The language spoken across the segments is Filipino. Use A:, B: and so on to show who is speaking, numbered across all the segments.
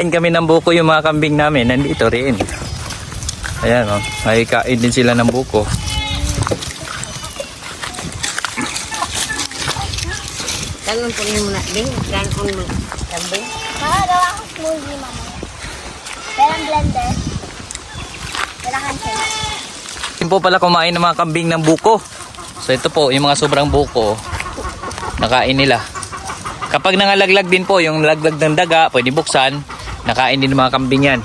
A: Kain kami ng buko yung mga kambing namin. Nandito rin. Ayan o. May kain din sila ng buko.
B: Tanong po niyo muna. Ding, ganun mo. Kambing.
C: Magawa ako smoothie, mama. Pero ang blender. Kailangan siya.
A: Hindi po pala kumain ng mga kambing ng buko. So ito po, yung mga sobrang buko. Nakain nila. Kapag nangalaglag din po, yung laglag ng daga, pwede buksan. Nakain din ng mga kambing yan.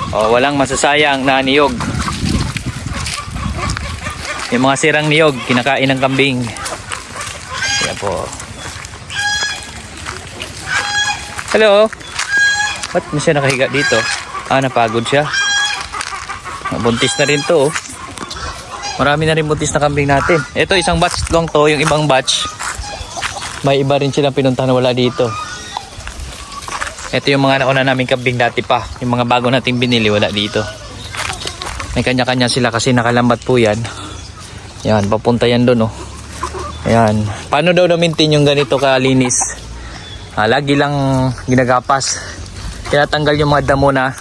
A: O, walang masasayang na niyog. Yung mga sirang niyog, kinakain ng kambing. Kaya po. Hello? Ba't mo siya nakahiga dito? Ah, napagod siya. Buntis na rin to. Marami na rin buntis na kambing natin. Ito, isang batch lang to. Yung ibang batch, may iba rin silang pinuntahan na wala dito. Ito yung mga nauna namin kambing dati pa. Yung mga bago nating binili, wala dito. May kanya-kanya sila kasi nakalambat po yan. Yan, papunta yan doon, oh. Ayan. Paano daw na-maintain yung ganito kalinis? Lagi lang ginagapas. Tinatanggal yung mga damo na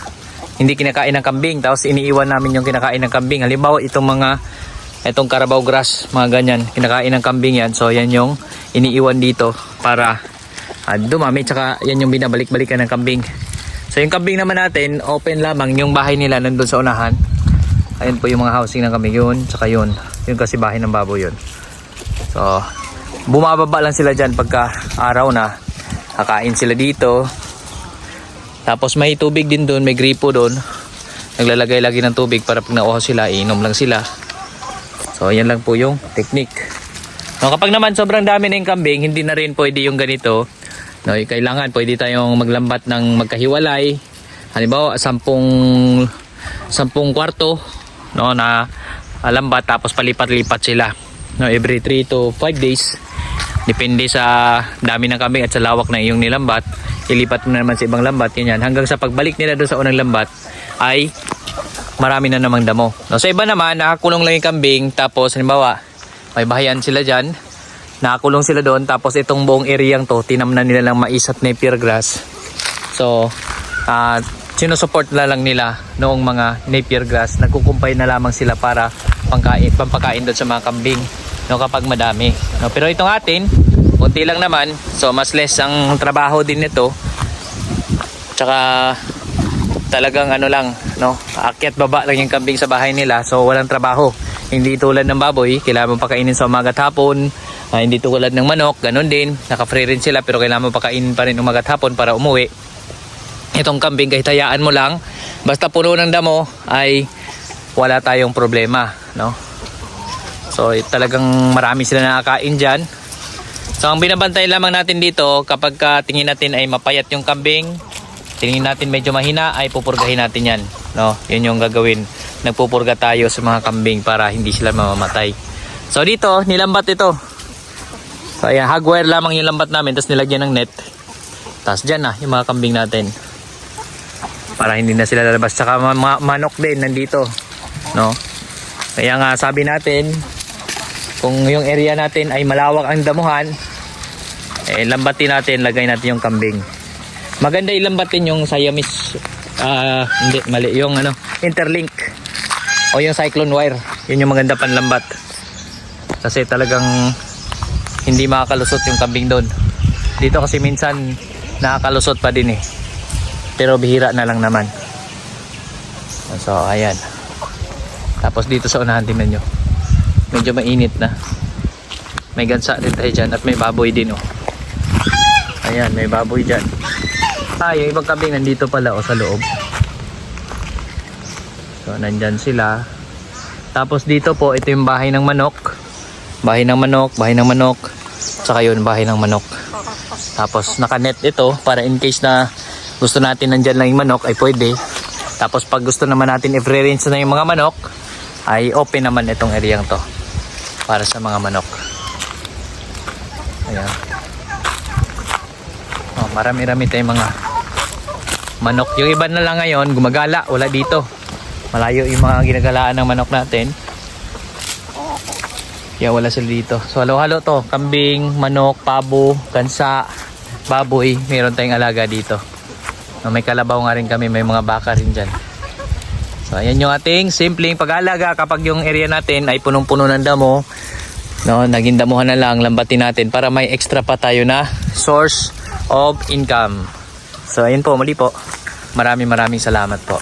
A: hindi kinakain ng kambing. Tapos iniiwan namin yung kinakain ng kambing. Halimbawa, itong Carabao grass, mga ganyan. Kinakain ng kambing yan. So, yan yung iniiwan dito para dumami. Tsaka yan yung binabalik-balikan ng kambing. So, yung kambing naman natin, open lamang. Yung bahay nila nandun sa unahan. Ayun po yung mga housing ng kambing. Yun, tsaka yun. Yun kasi bahay ng baboy yun. So, bumababa lang sila dyan pagka araw na. Kakain sila dito. Tapos may tubig din doon, may gripo doon. Naglalagay lagi ng tubig para pag nauhaw sila, iinom lang sila. So, yan lang po yung technique. No, kapag naman sobrang dami na yung kambing, hindi na rin pwede yung ganito. No, kailangan pwede tayong maglambat ng magkahiwalay. Halimbawa, 10 kwarto, no, na lambat, tapos palipat-lipat sila. No, every 3 to 5 days. Depende sa dami ng kambing at sa lawak na iyong nilambat. Ilipat mo na naman sa ibang lambat. Yan. Hanggang sa pagbalik nila doon sa unang lambat ay marami na namang damo. No, sa iba naman, nakakulong lang yung kambing. Tapos, halimbawa, may bahayan sila dyan. Nakakulong sila doon. Tapos, itong buong areang to, tinamnan nila ng mais at napier grass. So, sinusupport na lang nila noong mga napier grass. Nagkukumpay na lamang sila para pampakain doon sa mga kambing. No, kapag madami. No, pero itong atin, kunti lang naman. So, mas less ang trabaho din nito. Tsaka, talagang ano lang, no, akyat baba lang yung kambing sa bahay nila. So, walang trabaho. Hindi tulad ng baboy, kailangan mo pakainin sa umaga at hapon. Hindi tulad ng manok, ganun din. Naka-free rin sila pero kailangan mo pakainin pa rin umaga at hapon para umuwi. Itong kambing, kahit hayaan mo lang, basta puno ng damo, ay wala tayong problema, no? So, talagang marami sila nakakain dyan. So, ang binabantay lamang natin dito, kapag tingin natin ay mapayat yung kambing, tingin natin medyo mahina, ay pupurgahin natin yan. No? Yun yung gagawin. Nagpupurga tayo sa mga kambing para hindi sila mamamatay. So, dito, nilambat ito. So, ayan, hagwire lamang yung lambat namin, tapos nilagyan ng net. Tapos dyan na, yung mga kambing natin. Para hindi na sila lalabas. Tsaka manok din, nandito. No? Kaya nga, sabi natin, kung yung area natin ay malawak ang damuhan, lambatin natin, lagay natin yung kambing. Maganda ilambatin yung Siamese, hindi, mali, yung interlink o yung cyclone wire. Yun yung maganda panlambat. Kasi talagang hindi makakalusot yung kambing doon. Dito kasi minsan nakakalusot pa din eh. Pero bihira na lang naman. So, ayan. Tapos dito sa unahan, tingnan nyo. Medyo mainit na. May gansa din tayo dyan. At may baboy din, oh. Ayan, may baboy dyan. Yung ibang kambing nandito pala, oh, sa loob. So, nandyan sila. Tapos dito po, ito yung bahay ng manok. Bahay ng manok, bahay ng manok. Tsaka yun, bahay ng manok. Tapos nakanet ito para in case na gusto natin nandyan lang yung manok, ay pwede. Tapos pag gusto naman natin i-free-range na yung mga manok, ay open naman itong area to para sa mga manok. Ayan. Oh, marami-rami tayong mga manok. Yung iba na lang ngayon, gumagala. Wala dito. Malayo yung mga ginagalaan ng manok natin. Kaya wala sila dito. So halo-halo to. Kambing, manok, pabo, gansa, baboy. Meron tayong alaga dito. No, may kalabaw nga rin kami, may mga baka rin dyan. So ayan yung ating simpleng pag-aalaga kapag yung area natin ay punong-puno ng damo. No, naging damuhan na lang, lambatin natin para may extra pa tayo na source of income. So ayun po, muli po. Maraming salamat po.